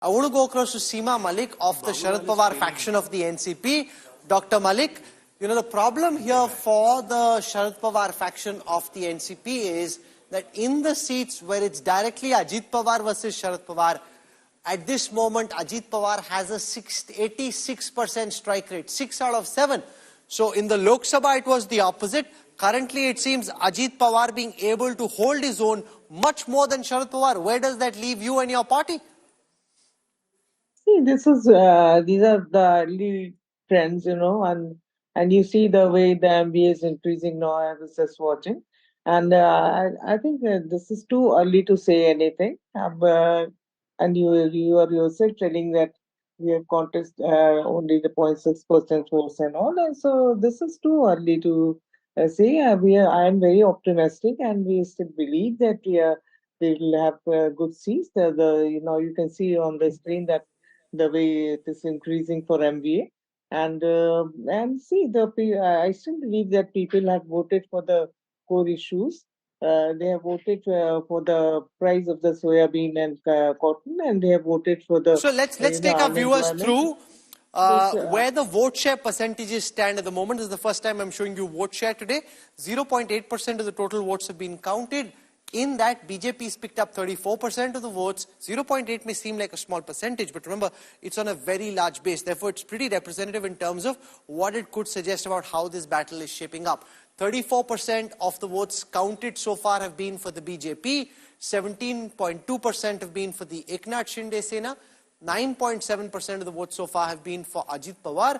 I want to go across to Seema Malik of the Sharad Pawar faction of the NCP. Dr. Malik, you know, the problem here for the Sharad Pawar faction of the NCP is that in the seats where it's directly Ajit Pawar versus Sharad Pawar, at this moment, Ajit Pawar has a 86% strike rate, 6 out of 7. So in the Lok Sabha, it was the opposite. Currently, it seems Ajit Pawar being able to hold his own much more than Sharad Pawar. Where does that leave you and your party? See, these are the early trends, and you see the way the MBA is increasing now. I was just watching, and I think this is too early to say anything. And you are yourself telling that we have contest only the 0.6% votes and all, and so this is too early to say. I am very optimistic, and we still believe that we will have good seats. You can see on the screen that the way it is increasing for MBA. And see, I still believe that people have voted for the core issues. They have voted for the price of the soya bean and cotton, and they have voted for the So let's take our viewers through This, where the vote share percentages stand at the moment. This is the first time I'm showing you vote share today. 0.8% of the total votes have been counted. In that, BJP has picked up 34% of the votes. 0.8 may seem like a small percentage, but remember, it's on a very large base. Therefore, it's pretty representative in terms of what it could suggest about how this battle is shaping up. 34% of the votes counted so far have been for the BJP. 17.2% have been for the Eknath Shinde Sena. 9.7% of the votes so far have been for Ajit Pawar.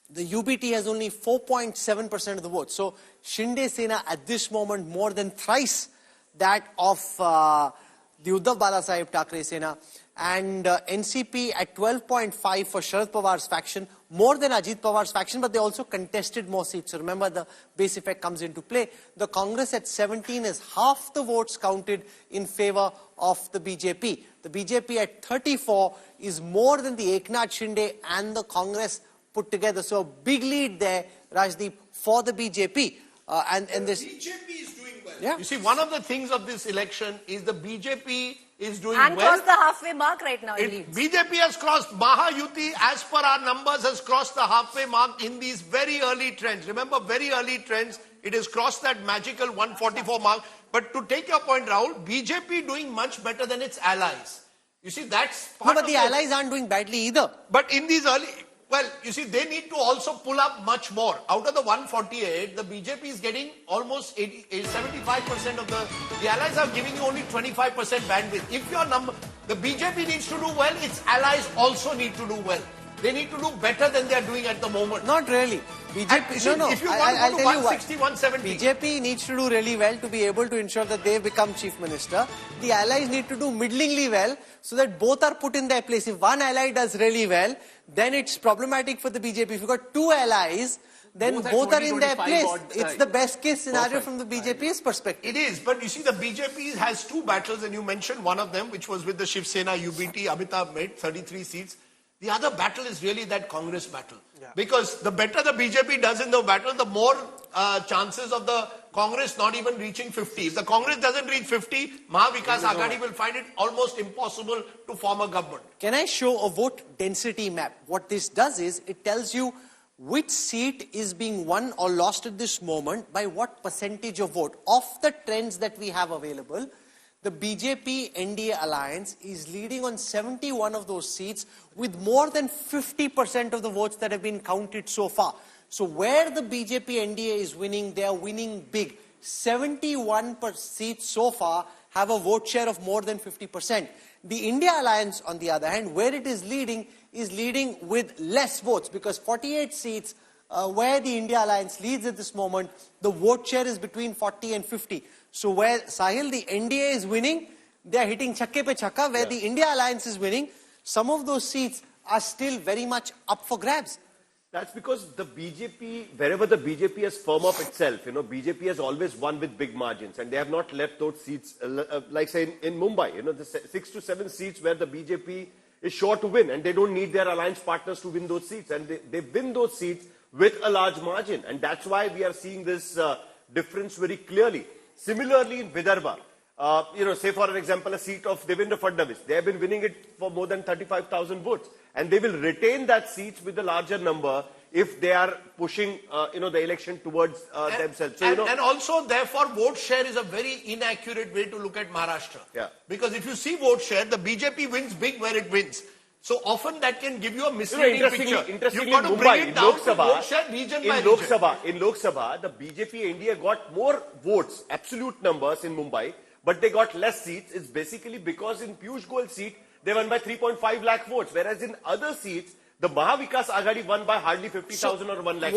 The UBT has only 4.7% of the votes. So Shinde Sena at this moment more than thrice that of the Uddhav Balasaheb Thackeray Sena, and NCP at 12.5 for Sharad Pawar's faction, more than Ajit Pawar's faction, but they also contested more seats. So remember, the base effect comes into play. The Congress at 17 is half the votes counted in favor of the BJP. The BJP at 34 is more than the Eknath Shinde and the Congress put together. So a big lead there, Rajdeep, for the BJP. And this BJP is doing well. Yeah. You see, one of the things of this election is the BJP is doing and well. crossed the halfway mark right now. BJP has crossed, Mahayuti, as per our numbers, has crossed the halfway mark in these very early trends. Remember, very early trends, it has crossed that magical 144 mark. But to take your point, Rahul, BJP doing much better than its allies. You see, that's part No, but the allies aren't doing badly either. But in these early... Well, you see, they need to also pull up much more. Out of the 148, the BJP is getting almost 75% of the allies are giving you only 25% bandwidth. If your number, the BJP needs to do well, its allies also need to do well. They need to do better than they are doing at the moment. Not really. BJP, If you want to go to 160, 170. BJP needs to do really well to be able to ensure that they become chief minister. The allies need to do middlingly well so that both are put in their place. If one ally does really well, then it's problematic for the BJP. If you've got two allies, then both are in their place. It's the best case scenario from the BJP's perspective. It is, but you see, the BJP has two battles, and you mentioned one of them, which was with the Shiv Sena UBT. Amitabh made 33 seats. The other battle is really that Congress battle. Yeah. Because the better the BJP does in the battle, the more chances of the Congress not even reaching 50. If the Congress doesn't reach 50, Mahavikas Aghadi will find it almost impossible to form a government. Can I show a vote density map? What this does is, it tells you which seat is being won or lost at this moment by what percentage of vote. Of the trends that we have available, the BJP-NDA alliance is leading on 71 of those seats with more than 50% of the votes that have been counted so far. So where the BJP-NDA is winning, they are winning big. 71 seats so far have a vote share of more than 50%. The India alliance, on the other hand, where it is leading with less votes, because 48 seats where the India alliance leads at this moment, the vote share is between 40 and 50. So where, Sahil, the NDA is winning, they are hitting chakke pe chakka. Where the India alliance is winning, some of those seats are still very much up for grabs. That's because the BJP, wherever the BJP has firmed up itself, BJP has always won with big margins, and they have not left those seats, like say in Mumbai, the 6 to 7 seats where the BJP is sure to win, and they don't need their alliance partners to win those seats, and they win those seats with a large margin, and that's why we are seeing this difference very clearly. Similarly, in Vidarbha, say for an example, a seat of Devendra Fadnavis. They have been winning it for more than 35,000 votes. And they will retain that seat with a larger number if they are pushing, the election towards themselves. So, and also, therefore, vote share is a very inaccurate way to look at Maharashtra. Yeah. Because if you see vote share, the BJP wins big where it wins. So often that can give you a misleading picture. Interestingly, You've got to Mumbai, bring it in down Lok to Sabha, vote share region by region. In Lok Sabha, the BJP-NDA got more votes, absolute numbers in Mumbai, but they got less seats. It's basically because in Piyush Goyal's seat, they won by 3.5 lakh votes, whereas in other seats, the Mahavikas Aghadi won by hardly 50,000 or 1 lakh.